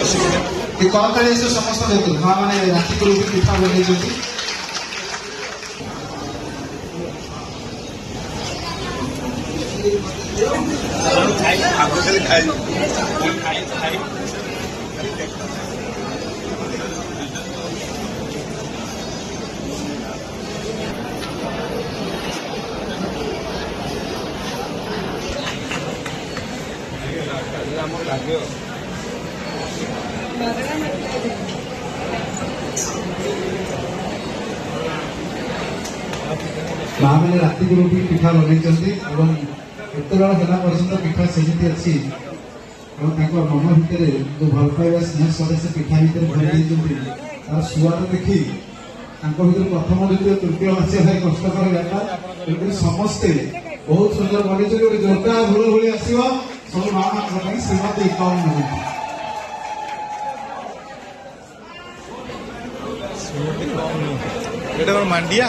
करताली समस्त देखते माँ मैंने राति को पिठा बन माँ मैंने राति को पिठा बन एत बेला है पर्यटन पिठा सेमती अच्छी मन भितर जो भल पाइबा स्नेह सदे से पिठा भितर भरी तार सुआद देखी भर प्रथम द्वितीय तृतीय मास भाई कष्टकर व्यापार समस्ते बहुत सुंदर बनी गोटे जोरदार भूल भूली आसो सब माँ मान श्रीमती कम नुह मांडिया